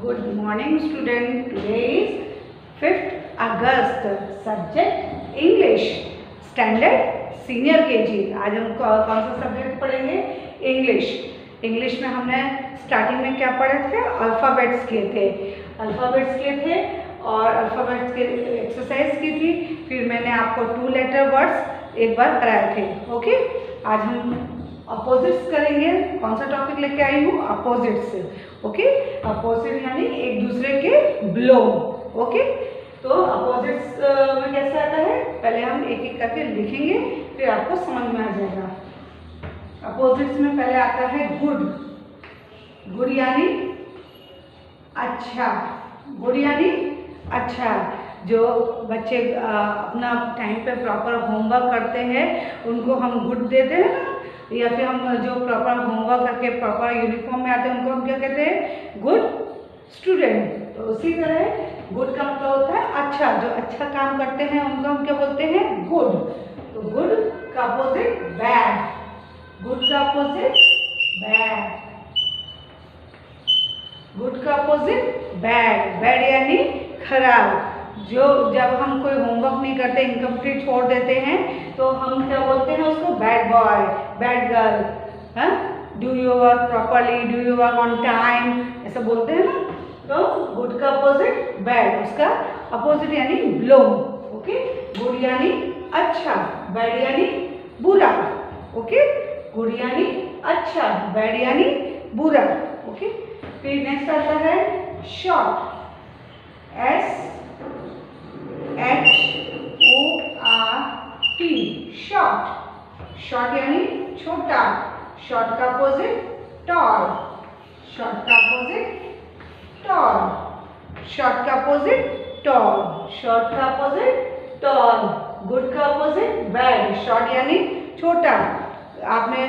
Good morning student. Today is 5th August. Subject English. Standard Senior KG. आज हम कौन सा सब्जेक्ट पढ़ेंगे? इंग्लिश। इंग्लिश में हमने स्टार्टिंग में क्या पढ़े थे? अल्फ़ाबेट्स किए थे और अल्फ़ाबेट्स के एक्सरसाइज की थी। फिर मैंने आपको 2 लेटर वर्ड्स एक बार कराए थे। ओके, आज हम अपोजिट्स करेंगे। कौन सा टॉपिक लेके आई हूँ? अपोजिट्स। ओके, अपोजिट यानी एक दूसरे के बिलोंग। ओके, तो अपोजिट्स में कैसे आता है, पहले हम एक एक करके लिखेंगे, फिर आपको समझ में आ जाएगा। अपोजिट्स में पहले आता है गुड। गुड यानी अच्छा। गुड यानी अच्छा। जो बच्चे अपना टाइम पे प्रॉपर होमवर्क करते हैं उनको हम गुड देते हैं ना, या फिर हम जो प्रॉपर होमवर्क करके प्रॉपर यूनिफॉर्म में आते हैं उनको हम क्या कहते हैं? Good student. तो उसी तरह गुड का मतलब होता है अच्छा। जो अच्छा काम करते हैं उनको हम क्या बोलते हैं? गुड। तो गुड का अपोजिट बैड। गुड का अपोजिट बैड। गुड का अपोजिट बैड। बैड यानी खराब। जो जब हम कोई होमवर्क नहीं करते, इनकम्प्लीट छोड़ देते हैं, तो हम क्या बोलते हैं उसको? Bad boy, bad girl. Do you work properly, do you work on time, ऐसा बोलते हैं ना। तो गुड का अपोजिट बैड, उसका अपोजिट यानी बिलोंग। ओके, गुड यानी अच्छा, बैड यानी बुरा। ओके, गुड यानी अच्छा, बैड यानी बुरा। ओके, फिर नेक्स्ट आता है शॉर्ट। SHORT। शॉर्ट यानी छोटा। शॉर्ट का अपोजिट टॉल। शॉर्ट का अपोजिट टॉल। शॉर्ट का अपोजिट टॉल। शॉर्ट का अपोजिट टॉल। गुड का अपोजिट बैड। शॉर्ट यानी छोटा। आपने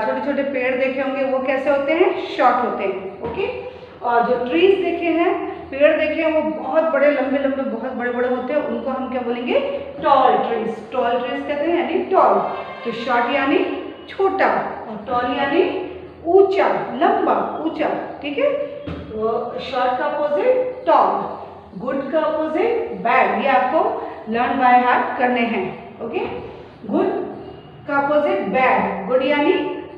छोटे छोटे पेड़ देखे होंगे, वो कैसे होते हैं? शॉर्ट होते हैं। ओके, और जो ट्रीज देखे हैं, पेड़ देखे हैं, वो बहुत बड़े लंबे लंबे बहुत बड़े बड़े होते हैं, उनको हम क्या बोलेंगे? Tall trees. टॉल ट्रीज कहते हैं यानी टॉल। तो शॉर्ट यानी छोटा और टॉल यानी ऊंचा, लंबा, ऊंचा। ठीक है, तो शॉर्ट का अपोजिट टॉल, गुड का अपोजिट बैड। ये आपको लर्न बाय हार्ट करने हैं। ओके, गुड का अपोजिट बैड। गुड यानी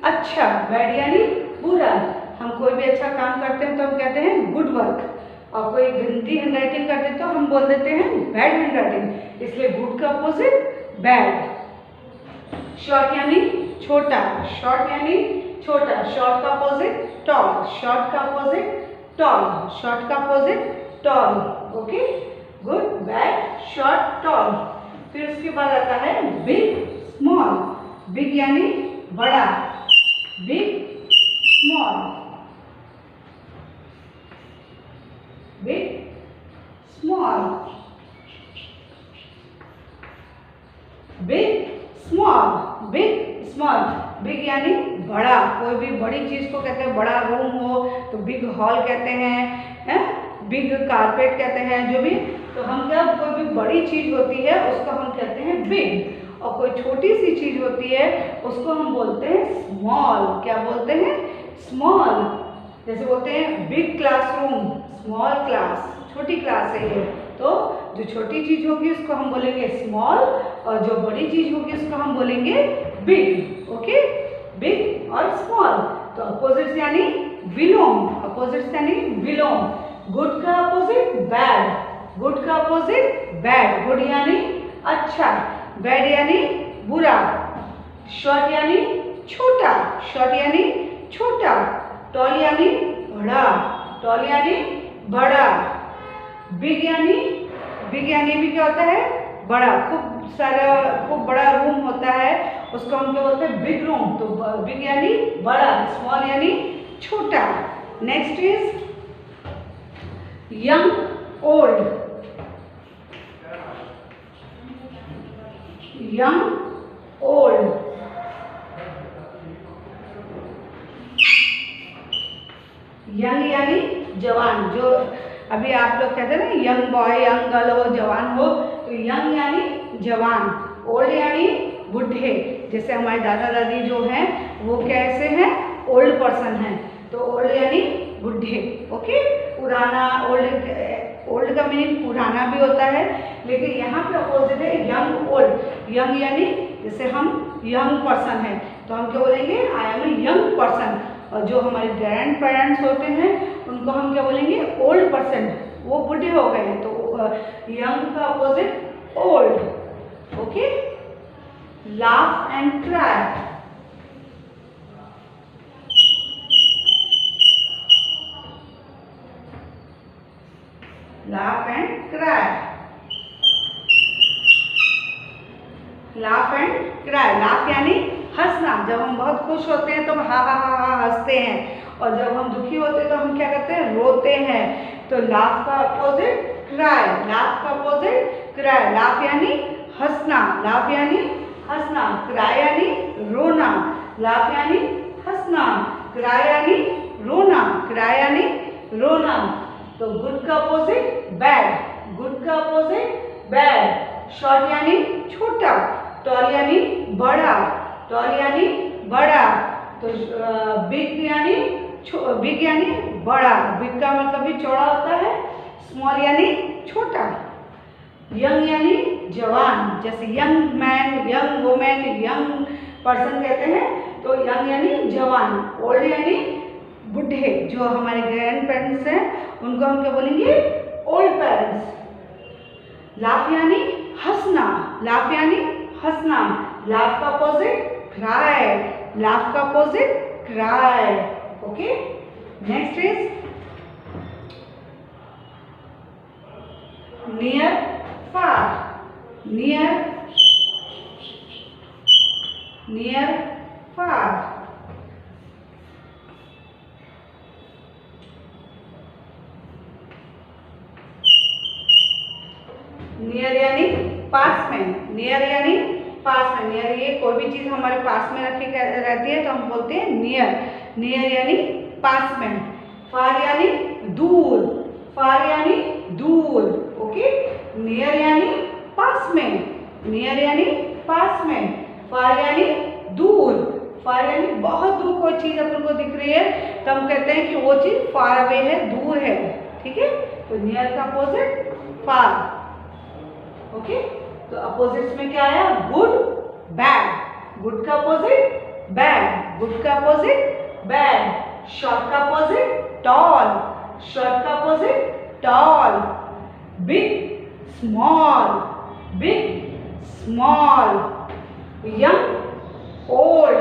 अच्छा, बैड यानी बुरा। हम कोई भी अच्छा काम करते हैं तो हम कहते हैं गुड वर्क, और कोई गंदी हैंडराइटिंग करते हैं तो हम बोल देते हैं बैड हैंडराइटिंग। इसलिए गुड का अपोजिट बैड। शॉर्ट यानी छोटा। शॉर्ट यानी छोटा। शॉर्ट का अपोजिट टॉल। शॉर्ट का अपोजिट टॉल। शॉर्ट का opposite tall. Okay, good bad short tall. फिर उसके बाद आता है बिग स्मॉल। बिग यानी बड़ा। Big small. Big small. Big small. Big small. Big यानी बड़ा। कोई भी बड़ी चीज को कहते हैं बड़ा। रूम हो तो बिग हॉल कहते हैं, बिग कारपेट कहते हैं, जो भी। तो हम क्या, कोई भी बड़ी चीज होती है उसको हम कहते हैं बिग, और कोई छोटी सी चीज होती है उसको हम बोलते हैं स्मॉल। क्या बोलते हैं? स्मॉल। जैसे बोलते हैं बिग क्लासरूम, स्मॉल क्लास, छोटी क्लास है ये। तो जो छोटी चीज होगी उसको हम बोलेंगे स्मॉल, और जो बड़ी चीज होगी उसको हम बोलेंगे बिग। ओके, बिग और स्मॉल। तो अपोजिट्स यानी बिलोंग। अपोजिट्स यानी बिलोंग। गुड का अपोजिट बैड। गुड का अपोजिट बैड। गुड यानी अच्छा, बैड यानी बुरा। शॉर्ट यानी छोटा। शॉर्ट यानी छोटा। टॉल यानी बड़ा। टॉल यानी बड़ा। बिग यानी भी क्या होता है? बड़ा। खूब बड़ा रूम होता है, उसको हम क्या बोलते हैं? Big room. तो बिग यानी बड़ा, स्मॉल यानी छोटा। Next is young old. Young old. Young यानी जवान। जो अभी आप लोग कहते हैं ना यंग बॉय, यंग गर्ल हो, जवान हो, तो यंग यानी जवान। ओल्ड यानी बूढ़े। जैसे हमारे दादा दादी जो हैं वो कैसे हैं? ओल्ड पर्सन हैं। तो ओल्ड यानी बूढ़े। ओके, पुराना, ओल्ड का मीनिंग पुराना भी होता है, लेकिन यहाँ पे अपोजिट है यंग ओल्ड। यंग यानी जैसे हम यंग पर्सन है तो हम क्या बोलेंगे, I am a young person. और जो हमारे ग्रैंड पेरेंट्स होते हैं उनको हम क्या बोलेंगे, ओल्ड पर्सन, वो बूढ़े हो गए हैं, तो यंग का opposite old. Okay, laugh and cry. Laugh and cry, laugh and cry. Laugh यानी हंसना, जब हम बहुत खुश होते हैं तो हम हा हा हा हा हंसते हैं, और जब हम दुखी होते हैं तो हम क्या करते हैं, रोते हैं। तो लाफ का अपोजिट क्राई, लाफ का अपोजिट क्राई। लाफ यानी हंसना, लाफ यानी हंसना, क्राई यानी रोना। लाफ यानी हंसना, क्राई यानी रोना, क्राई यानी रोना। तो गुड का अपोजिट बैड, गुड का अपोजिट बैड। शॉर्ट यानी छोटा, टॉल यानी बड़ा, टॉल यानी बड़ा। तो बिग यानी बड़ा, बिग का मतलब भी चौड़ा होता है। स्मॉल यानी छोटा। यंग यानी जवान, जैसे young man, young women, young person कहते हैं, तो यंग यानी जवान। ओल्ड यानी बूढ़े, जो हमारे ग्रैंड पेरेंट्स हैं उनको हम क्या बोलेंगे, ओल्ड पेरेंट्स। लाफ यानी हंसना, लाफ यानी हंसना। लाफ का अपोजिट क्राई, लाफ का opposite cry. Okay, next is near far, near, near far. Near यानी पास में, नियर यानी पास में। नियर, ये कोई भी चीज हमारे पास में रखी रहती है तो हम बोलते हैं नियर, नियर यानी पास में। फार यानी दूर, फार यानी दूर। ओके, नियर यानी पास में, नियर यानी पास में। फार यानी दूर, फार यानी बहुत दूर कोई चीज अपन को दिख रही है तो हम कहते हैं कि वो चीज फार अवे है, दूर है। ठीक है, तो नियर का अपोजिट फार। ओके, तो अपोजिट्स में क्या आया, गुड बैड। गुड का अपोजिट बैड, गुड का अपोजिट बैड। शॉर्ट का अपोजिट टॉल, शॉर्ट का opposite tall. Big small, big small. Young old,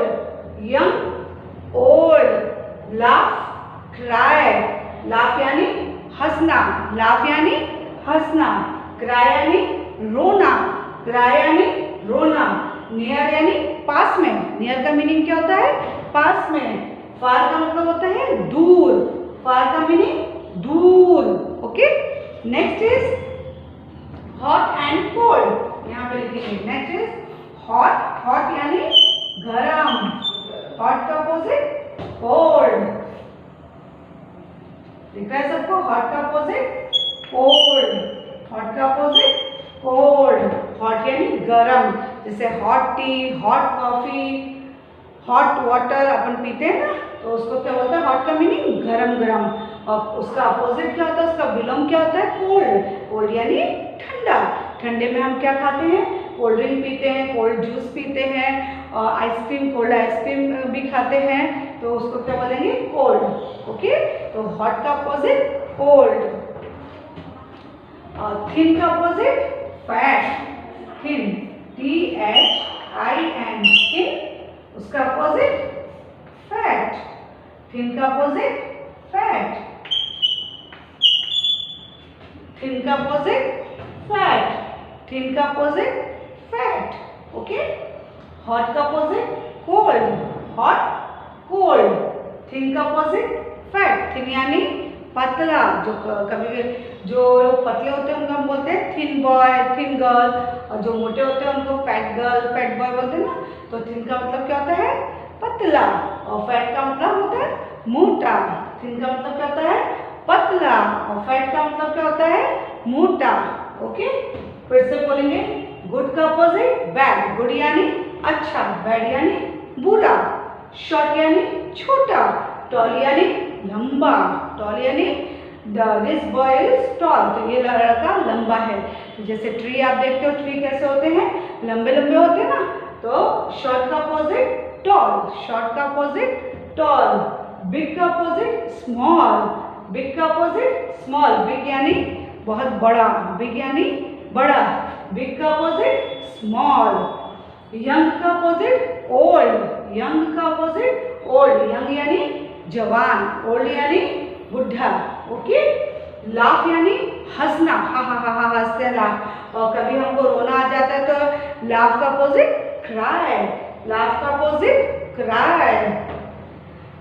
young old. Laugh cry, laugh यानी हंसना, लाफ यानी हंसना। क्राई यानी रोना, क्राई यानी रोना। नियर यानी पास में, नियर का मीनिंग क्या होता है, पास में। फार का मतलब होता है दूर, फार का मीनिंग दूर। Okay, next is hot and cold, यहाँ पे लिखेंगे। नेक्स्ट इज हॉट, हॉट यानी गरम, हॉट का अपोजिट कोल्ड। दिख रहा है सबको, हॉट का अपोजिट कोल्ड, हॉट का अपोजिट कोल्ड। हॉट यानी गरम, जैसे hot tea, hot coffee, hot water अपन पीते हैं ना, तो उसको क्या बोलते हैं, हॉट का मीनिंग गरम गरम। और उसका अपोजिट क्या होता है, उसका बिलोंग क्या होता है, कोल्ड। कोल्ड यानी ठंडा। ठंडे में हम क्या खाते हैं, कोल्ड ड्रिंक पीते हैं, कोल्ड जूस पीते हैं, आइसक्रीम, कोल्ड आइसक्रीम भी खाते हैं, तो उसको क्या बोलेंगे, कोल्ड। ओके, तो हॉट का अपोजिट कोल्ड। थिन का opposite fat, thin, THIN, thin, उसका अपोजिट फैट। थिन का अपोजिट फैट, थिन का अपोजिट फैट, थिन का अपोजिट फैट। ओके, हॉट का opposite cold, hot cold. Thin का अपोजिट फैट, थिन यानी पतला, जो कभी जो पतले होते हैं उनको हम बोलते हैं थिन बॉय, थिन गर्ल, और जो मोटे होते हैं उनको फैट गर्ल, फैट बॉय बोलते हैं ना। तो थिन का मतलब क्या होता है, पतला, और फैट का मतलब होता है मोटा। थिन का मतलब क्या होता है, पतला, और फैट का मतलब क्या होता है, मोटा। ओके, फिर से बोलेंगे, गुड का अपोजिट बैड, गुड यानी अच्छा, बैड यानी बुरा। शॉर्ट यानी छोटा, टॉल यानी लंबा, टॉल यानी दिस बॉय इज टॉल, तो ये लड़का लंबा है। तो जैसे ट्री आप देखते हो, ट्री कैसे होते हैं, लंबे लंबे होते हैं ना। तो शॉर्ट का अपोजिट टॉल, शॉर्ट का अपोजिट टॉल। बिग का अपोजिट स्मॉल, बिग का अपोजिट स्मॉल। बिग यानी बहुत बड़ा, बिग यानी बड़ा। बिग का अपोजिट स्मॉल। यंग का अपोजिट ओल्ड, यंग का अपोजिट ओल्ड। यंग यानी जवान, ओल्ड यानी बुढ़ा। ओके। लाफ यानी हंसना, हा हा हा हा हंसते हैं लाफ। और कभी हमको रोना आ जाता है तो लाफ का अपोजिट क्राई, लाफ का अपोजिट क्राई।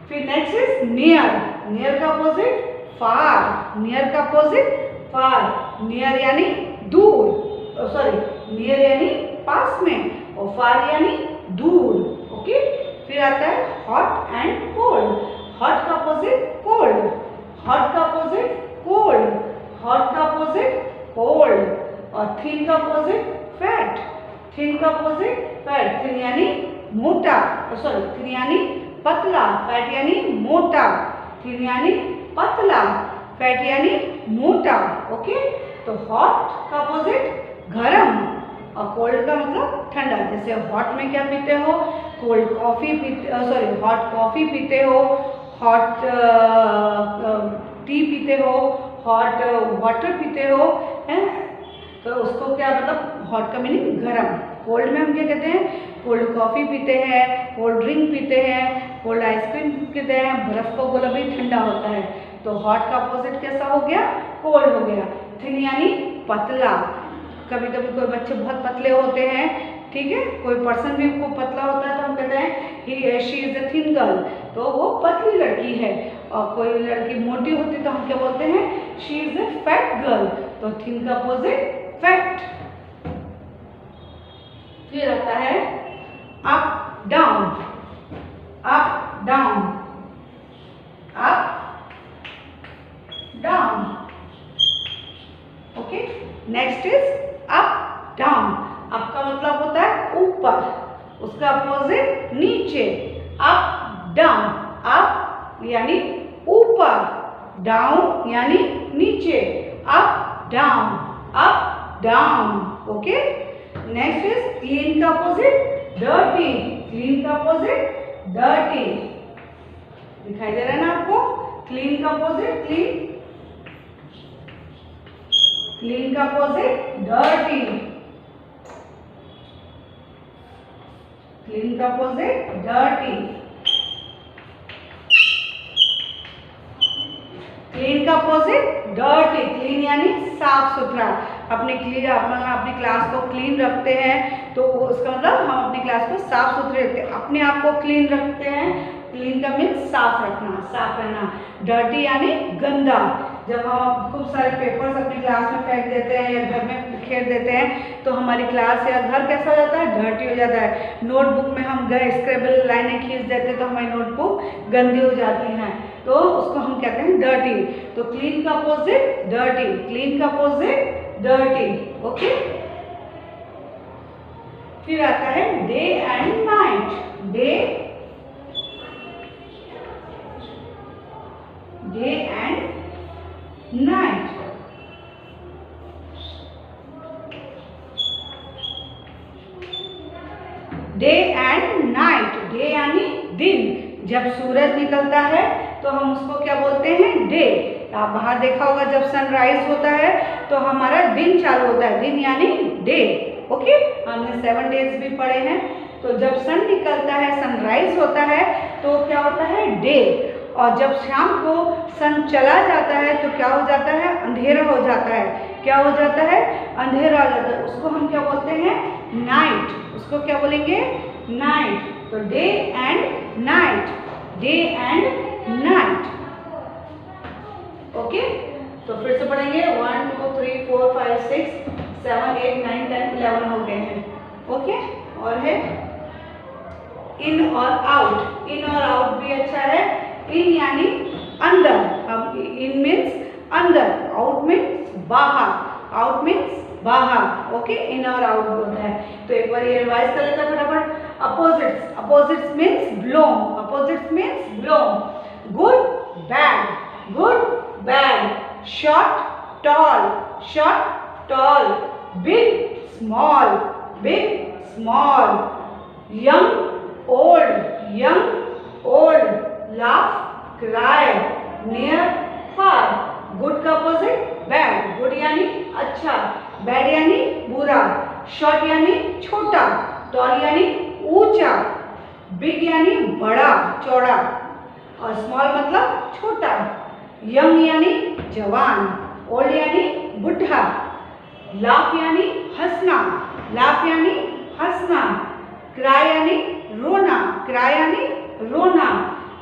फिर नेक्स्ट इज नियर, नियर का अपोजिट फार, नियर का अपोजिट फार। नियर यानी दूर, सॉरी, नियर यानी पास में और फार यानी दूर। ओके। फिर आता है हॉट एंड कोल्ड, हॉट का अपोजिट कोल्ड, हॉट का अपोजिट कोल्ड, हॉट का अपोजिट कोल्ड। और थिन का अपोजिट फैट, थिन का अपोजिट फैट। थिन यानी मोटा, सॉरी, थिन यानी पतला, फैट यानी मोटा। थिन यानी पतला, फैट यानी मोटा। ओके। तो हॉट का अपोजिट गरम और कोल्ड का मतलब ठंडा। जैसे हॉट में क्या पीते हो, कोल्ड कॉफी पीते, सॉरी, हॉट कॉफी पीते हो, हॉट टी पीते हो, हॉट वाटर पीते हो, हैं। तो उसको क्या मतलब, हॉट का मीनिंग गरम। कोल्ड में हम क्या कहते हैं, कोल्ड कॉफ़ी पीते हैं, कोल्ड ड्रिंक पीते हैं, कोल्ड आइसक्रीम पीते हैं, बर्फ़ को गोला भी ठंडा होता है। तो हॉट का अपोजिट कैसा हो गया, कोल्ड हो गया। थिन यानी पतला, कभी कभी कोई बच्चे बहुत पतले होते हैं, ठीक है, कोई पर्सन भी खूब पतला होता है तो हम कहते हैं she is a thin girl, तो वो पतली लड़की है। और कोई लड़की मोटी होती है तो हम क्या बोलते हैं, she is a fat girl, तो थिन का अपोजिट फैट। फिर आता है up down, up down, up down. Okay. Next is up down. Up का मतलब होता है ऊपर, उसका अपोजिट नीचे। अप डाउन, अप यानी ऊपर, डाउन यानी नीचे। Up down, up down. Okay. Next is clean का अपोजिट डर्टी, क्लीन का अपोजिट डर्टी। दिखाई दे रहा है ना आपको, क्लीन का अपोजिट क्लीन, क्लीन का अपोजिट डर्टी, क्लीन का अपोजिट डर्टी। क्लीन का अपोजिट डर्टी, क्लीन यानी साफ सुथरा। अपनी क्लास को क्लीन रखते हैं तो उसका मतलब हम अपनी क्लास को साफ सुथरे रखते हैं, अपने आप को क्लीन रखते हैं। क्लीन का मीन्स साफ रखना, साफ रहना। डर्टी यानी गंदा, जब हम खूब सारे पेपर्स अपनी क्लास में फेंक देते हैं या घर में बिखेर देते हैं तो हमारी क्लास या घर कैसा हो जाता है, डर्टी हो जाता है। नोटबुक में हम गए स्क्रेबल लाइनें खींच देते हैं तो हमारी नोटबुक गंदी हो जाती हैं, तो उसको हम कहते हैं डर्टी। तो क्लीन का अपोजिट डर्टी, क्लीन का अपोजिट डर्टी। ओके। फिर आता है day and night, day, day and night. Day and night, day यानी दिन, जब सूरज निकलता है तो हम उसको क्या बोलते हैं, डे। आप बाहर देखा होगा जब सनराइज होता है तो हमारा दिन चालू होता है, दिन यानी डे। ओके। हमने 7 डेज भी पढ़े हैं। तो जब सन निकलता है, सनराइज होता है तो क्या होता है, डे। और जब शाम को सन चला जाता है तो क्या हो जाता है, अंधेरा हो जाता है। क्या हो जाता है, अंधेरा हो जाता है, उसको हम क्या बोलते हैं, नाइट। उसको क्या बोलेंगे, नाइट। तो day and night, day and night. Okay. तो फिर से पढ़ेंगे, 1 2 3 4 5 6 7 8 9 10 11 हो गए हैं। ओके। और है इन और आउट, इन और आउट भी अच्छा है। इन यानी अंदर, हम इन मीन्स अंदर, आउट मीन्स बाहर, आउट मीन्स बाहर। ओके। इन और आउट होता है। तो एक बार ये रिवाइज कर लेते हैं फटाफट। Opposites, opposites means belong, opposites means belong. Good bad, good bad, short, tall, short, tall, big, small, big, small, young, old, laugh, cry, near, far. Good का अपोजिट बैड, गुड यानी अच्छा, बैड यानी बुरा, short यानी छोटा, toll यानी ऊंचा, big यानी बड़ा चौड़ा, और स्मॉल मतलब छोटा, यंग यानी जवान, ओल्ड यानी बुढ़ा, लाफ यानी हंसना, लाफ यानी हंसना, क्राई यानी रोना, क्राई यानी रोना,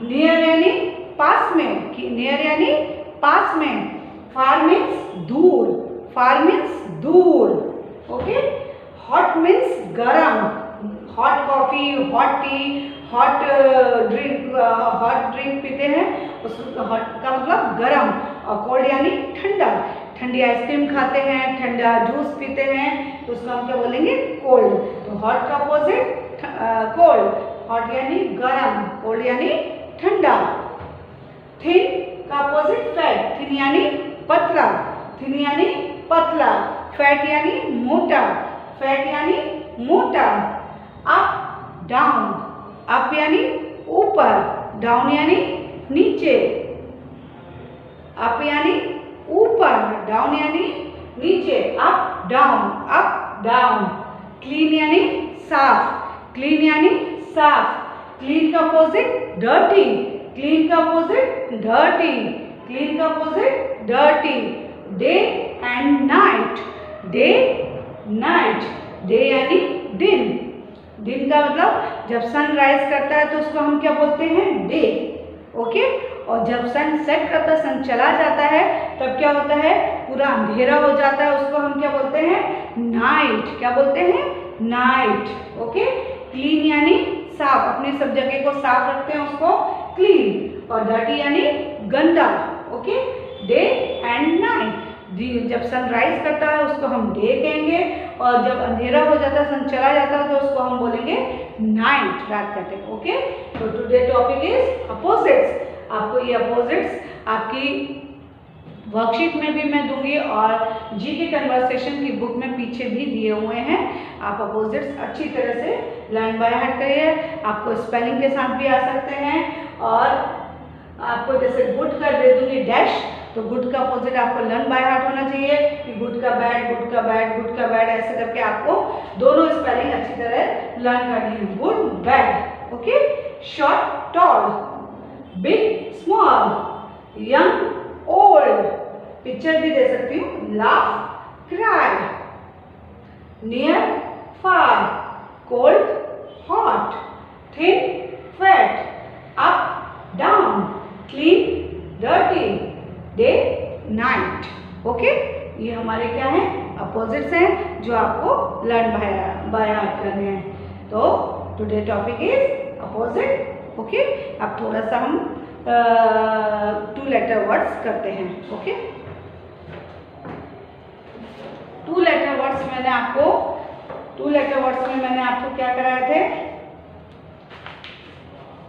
नियर यानी पास में, नियर यानी पास में, फार मीन्स दूर, फार मीन्स दूर, ओके। हॉट मीन्स गरम, hot coffee, hot tea, hot drink पीते हैं, उसका हॉट का मतलब गरम, और कोल्ड यानी ठंडा, ठंडी आइसक्रीम खाते हैं, ठंडा जूस पीते हैं, तो उसको हम क्या बोलेंगे, कोल्ड। तो हॉट का अपोजिट कोल्ड, हॉट यानी गरम, कोल्ड यानी ठंडा। थिन का अपोजिट फैट, थिन यानी पतला, थिन यानी पतला, फैट यानी मोटा, फैट यानी मोटा। अप डाउन, अप यानी ऊपर, डाउन यानी नीचे, अप यानी ऊपर, डाउन यानी नीचे, up down, up down. Clean यानी साफ, क्लीन यानी साफ, क्लीन का अपोजिट डर्टी, क्लीन का अपोजिट डर्टी, क्लीन का opposite dirty. Day and night, day night, day यानी दिन, दिन का मतलब जब सन राइज करता है तो उसको हम क्या बोलते हैं, डे, ओके। और जब सन सेट करता है, सन चला जाता है, तब क्या होता है, पूरा अंधेरा हो जाता है, उसको हम क्या बोलते हैं, नाइट, क्या बोलते हैं, नाइट, ओके। क्लीन यानी साफ, अपनी सब जगह को साफ रखते हैं उसको क्लीन, और डर्टी यानी गंदा, ओके। डे एंड नाइट, जब सनराइज करता है उसको हम डे कहेंगे, और जब अंधेरा हो जाता है, सन चला जाता है, तो उसको हम बोलेंगे नाइट, रात कहते हैं, ओके। तो टुडे टॉपिक इज अपोजिट्स। आपको ये अपोजिट्स आपकी वर्कशीट में भी मैं दूंगी, और जीके कन्वर्सेशन की बुक में पीछे भी दिए हुए हैं। आप अपोजिट्स अच्छी तरह से लर्न बाय हार्ट करिए। आपको स्पेलिंग के साथ भी आ सकते हैं, और आपको जैसे गुड का दे दूंगी डैश, तो गुड का अपोजिट आपको लर्न बाय हार्ट होना चाहिए कि गुड का बैड, गुड का बैड, गुड का बैड, ऐसे करके आपको दोनों स्पेलिंग अच्छी तरह लर्न करनी है, good bad, okay. Short tall, big small, young old, picture भी दे सकती हूँ, laugh cry, near far, cold hot, thin fat, up down, clean dirty, day night, okay. ये हमारे क्या है, अपोजिट्स हैं, जो आपको लर्न बाय हार्ट करने हैं। तो today topic is opposite, okay. अब थोड़ा सा हम 2 लेटर वर्ड्स करते हैं, ओके। 2 लेटर वर्ड्स मैंने आपको 2 लेटर वर्ड्स में मैंने आपको क्या कराए थे,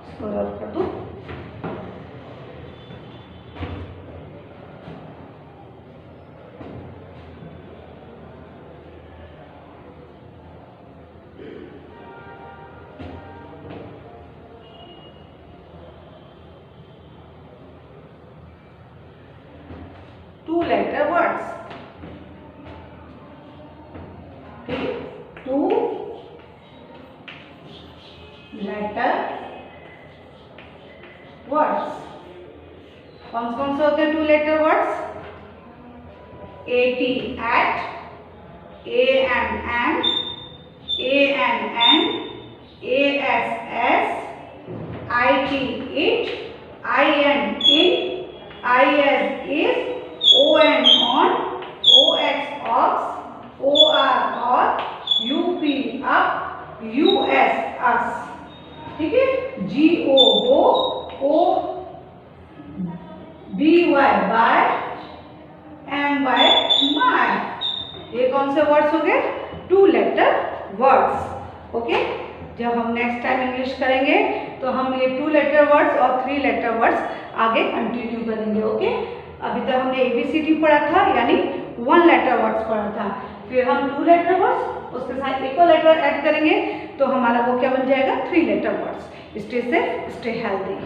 इसको रब कर दूं, two letter words, two letter words. कौन से होते हैं 2 letter words, AT at, AMM, ANN, ASS, IT it, IN in, IS is, ON on, OX ox, OR or, UP up, US us, ठीक है। GO go, BY by, MY my, ये कौन से words हो गए, 2 लेटर वर्ड्स, ओके। जब हम next time English करेंगे तो हम ये 2 लेटर वर्ड्स और 3 लेटर वर्ड्स आगे कंटिन्यू करेंगे, ओके। अभी तक हमने ABCD पढ़ा था, यानी 1 लेटर वर्ड्स पढ़ा था। फिर हम 2 लेटर वर्ड्स, उसके साथ एक और लेटर ऐड करेंगे तो हमारा वो क्या बन जाएगा, 3 letter words. Stay safe, stay healthy.